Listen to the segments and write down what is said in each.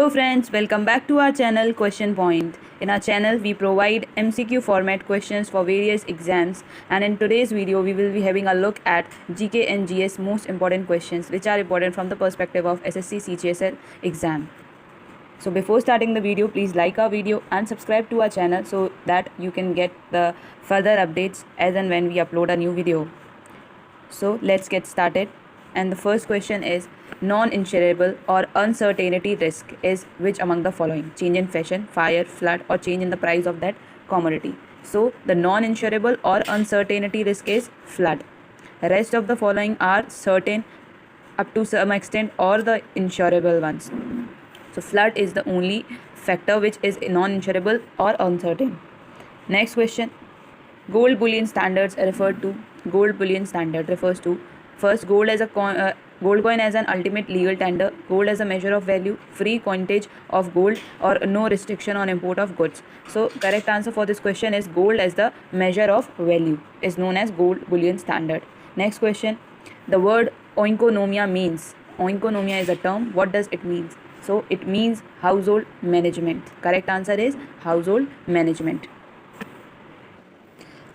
Hello friends, welcome back to our channel Question Point. In our channel, we provide MCQ format questions for various exams, and in today's video, we will be having a look at GK and GS most important questions which are important from the perspective of SSC CGSL exam. So before starting the video, please like our video and subscribe to our channel so that you can get the further updates as and when we upload a new video. So let's get started. And the first question is, non-insurable or uncertainty risk is which among the following? Change in fashion, fire, flood, or change in the price of that commodity. So the non-insurable or uncertainty risk is flood. Rest of the following are certain up to some extent or the insurable ones. So flood is the only factor which is non-insurable or uncertain. Next question. Gold bullion standards referred to. Gold bullion standard refers to first, gold as a gold coin as an ultimate legal tender, gold as a measure of value, free coinage of gold, or no restriction on import of goods. So correct answer for this question is gold as the measure of value is known as gold bullion standard. Next question. The word oikonomia means. Oikonomia is a term. What does it mean? So it means household management. Correct answer is household management.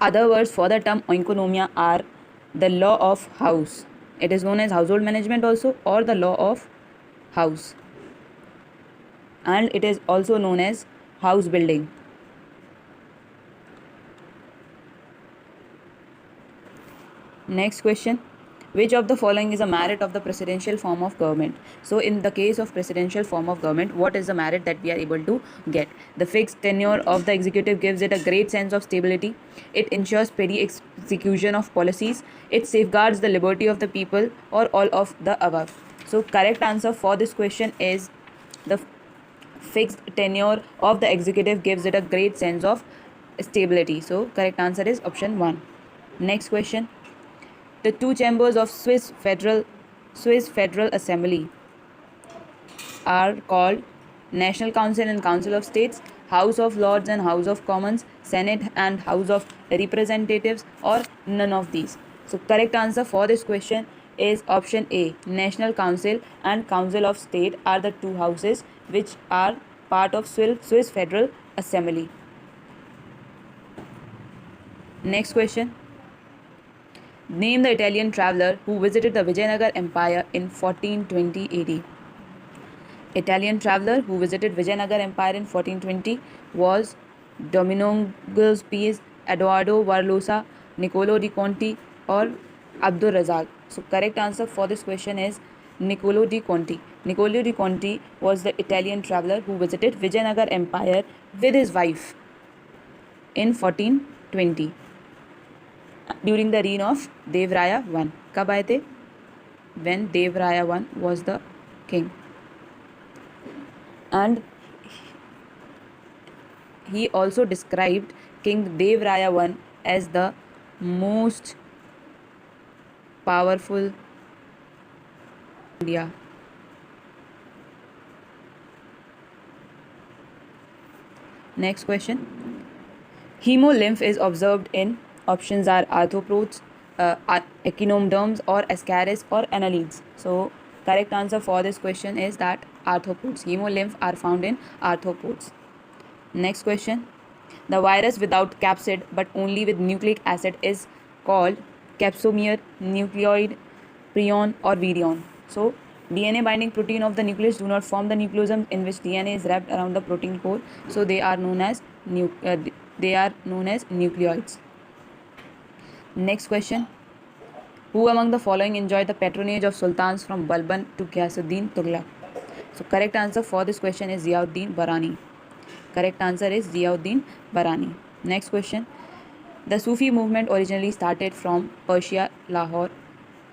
Other words for the term oikonomia are the law of house. It is known as household management also, or the law of house. And it is also known as house building. Next question. Which of the following is a merit of the presidential form of government? So in the case of presidential form of government, what is the merit that we are able to get? The fixed tenure of the executive gives it a great sense of stability. It ensures speedy execution of policies. It safeguards the liberty of the people, or all of the above. So correct answer for this question is the fixed tenure of the executive gives it a great sense of stability. So correct answer is option 1. Next question. The two chambers of Swiss Federal Assembly are called National Council and Council of States, House of Lords and House of Commons, Senate and House of Representatives, or none of these. So correct answer for this question is option A. National Council and Council of State are the two houses which are part of Swiss Federal Assembly. Next question. Name the Italian traveller who visited the Vijayanagar Empire in 1420 AD. Italian traveller who visited Vijayanagar Empire in 1420 was Domingo Spies, Eduardo Barlosa, Niccolo di Conti, or Abdur Razak. So correct answer for this question is Niccolo di Conti. Niccolo di Conti was the Italian traveller who visited Vijayanagar Empire with his wife in 1420. During the reign of Devraya I. कब आए थे? When Devraya I was the king. And he also described King Devraya I as the most powerful India. Next question. Hemolymph is observed in. Options are arthropods, echinoderms, or ascaris, or annelids. So correct answer for this question is that arthropods. Hemolymph are found in arthropods. Next question. The virus without capsid but only with nucleic acid is called capsomere, nucleoid, prion, or virion. So DNA binding protein of the nucleus do not form the nucleosome in which DNA is wrapped around the protein core. So they are known as nucleoids. Next question. Who among the following enjoyed the patronage of sultans from Balban to Ghiyasuddin Tughlaq? So correct answer for this question is Ziauddin Barani. Correct answer is Ziauddin Barani. Next question. The Sufi movement originally started from Persia, Lahore,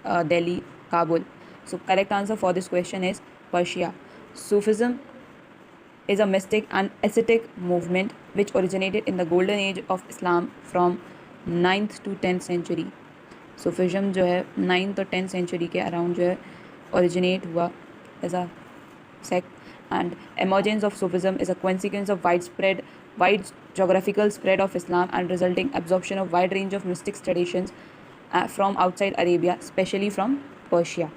Delhi, Kabul. So correct answer for this question is Persia. Sufism is a mystic and ascetic movement which originated in the golden age of Islam from 9th to 10th century. Sufism जो है 9th और 10th century के around जो है originate हुआ as a sect, and emergence of Sufism is a consequence of wide geographical spread of Islam and resulting absorption of wide range of mystic traditions from outside Arabia, especially from Persia.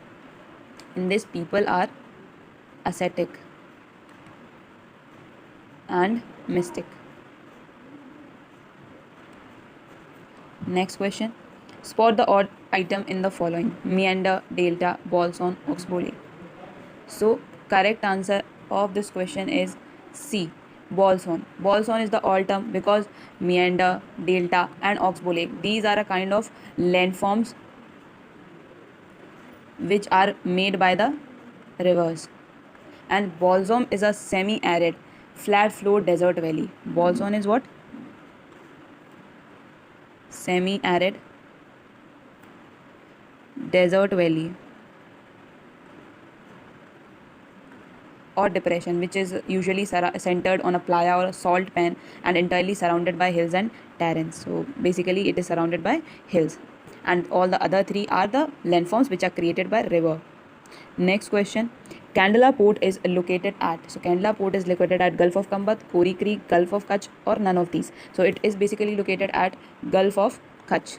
In this, people are ascetic. and Mystic. Next question. Spot the odd item in the following: meander, delta, bolson, oxbow. So correct answer of this question is C. Bolson. Bolson is the odd term because meander, delta, and oxbow lake, these are a kind of landforms which are made by the rivers. And Bolson is a semi-arid, flat-floor desert valley. Bolson is what? Semi-arid desert valley or depression, which is usually centered on a playa or a salt pan and entirely surrounded by hills and terrains. So basically it is surrounded by hills, and all the other three are the landforms which are created by river. Next question. Kandla Port is located at. So Kandla Port is located at Gulf of Kambat, Kori Creek, Gulf of Kutch, or none of these. So it is basically located at Gulf of Kutch.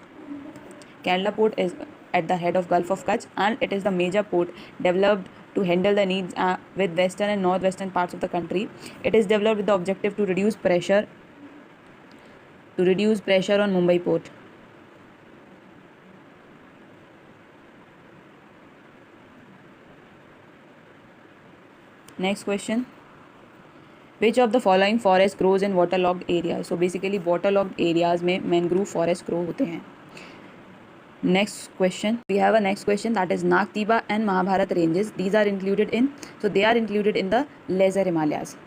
Kandla Port is at the head of Gulf of Kutch, and it is the major port developed to handle the needs with western and northwestern parts of the country. It is developed with the objective to reduce pressure on Mumbai port. Next question. Which of the following forest grows in waterlogged areas? So basically waterlogged areas में mangrove forest grow होते हैं. Next question. We have a next question, that is Nag Tiba and Mahabharat ranges. These are included in, so they are included in the Lesser Himalayas.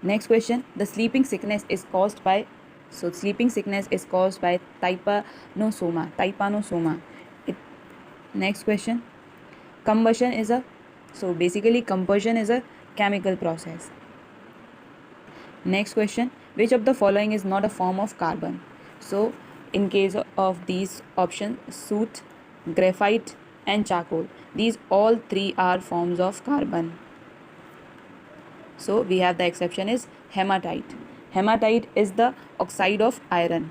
Next question. The sleeping sickness is caused by, so sleeping sickness is caused by trypanosoma. Next question. Combustion is a, so basically combustion is a chemical process. Next question. Which of the following is not a form of carbon? So in case of these options, soot, graphite, and charcoal, these all three are forms of carbon. So we have the exception is hematite. Hematite is the oxide of iron,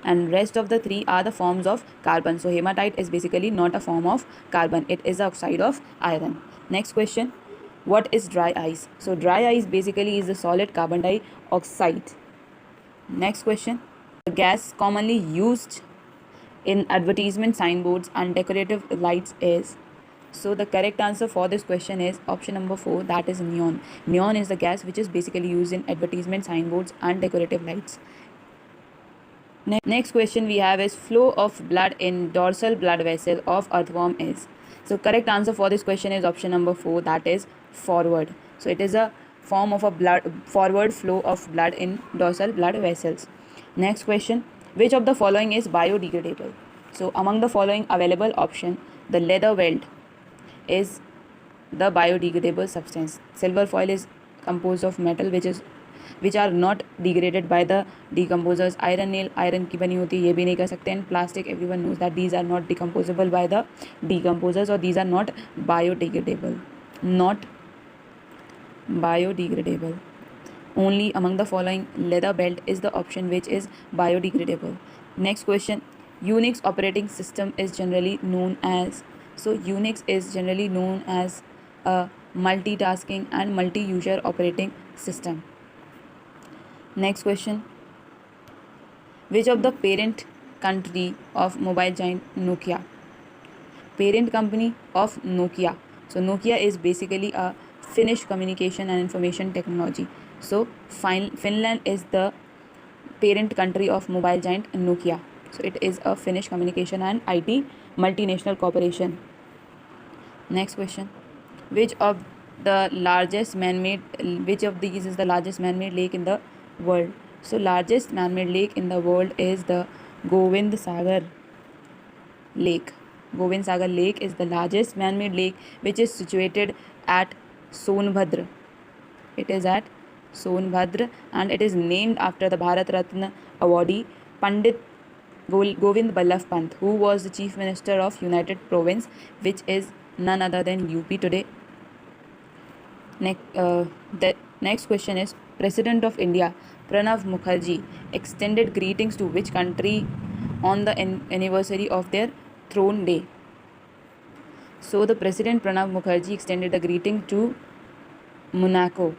and rest of the three are the forms of carbon. So hematite is basically not a form of carbon, it is the oxide of iron. Next question. What is dry ice? So dry ice basically is the solid carbon dioxide. Next question. The gas commonly used in advertisement signboards and decorative lights is, so the correct answer for this question is option number 4, that is neon. Neon is the gas which is basically used in advertisement signboards and decorative lights. Next question we have is flow of blood in dorsal blood vessel of earthworm is. So correct answer for this question is option number 4, that is forward. So it is a form of a forward flow of blood in dorsal blood vessels. Next question. Which of the following is biodegradable? So among the following available option, the leather welt is the biodegradable substance. Silver foil is composed of metal which are not degraded by the decomposers. Iron nail iron की बनी होती है, ये भी नहीं कर सकते. And plastic, everyone knows that these are not decomposable by the decomposers, or these are not biodegradable. Only among the following leather belt is the option which is biodegradable. Next question. Unix operating system is generally known as, so Unix is generally known as a multitasking and multi-user operating system. Next question. Which of the parent country of mobile giant Nokia? Parent company of Nokia. So Nokia is basically a Finnish communication and information technology. So Finland is the parent country of mobile giant Nokia. So it is a Finnish communication and IT multinational corporation. Next question. Which of these is the largest man-made lake in the world? So largest man-made lake in the world is the Govind Sagar Lake. Govind Sagar Lake is the largest man-made lake which is situated at Sonbhadra. It is at Sonbhadra, and it is named after the Bharat Ratna awardee Pandit Govind Ballabh Pant, who was the Chief Minister of United Province, which is none other than UP today. The next question is, President of India Pranab Mukherjee extended greetings to which country on the anniversary of their throne day? So the President Pranab Mukherjee extended a greeting to Monaco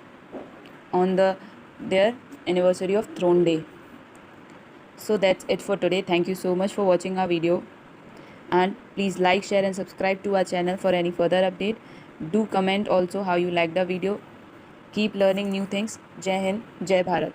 on their anniversary of Throne Day. So that's it for today. Thank you so much for watching our video, and please like, share and subscribe to our channel for any further update. Do comment also how you liked the video. Keep learning new things. Jai Hind, Jai Bharat.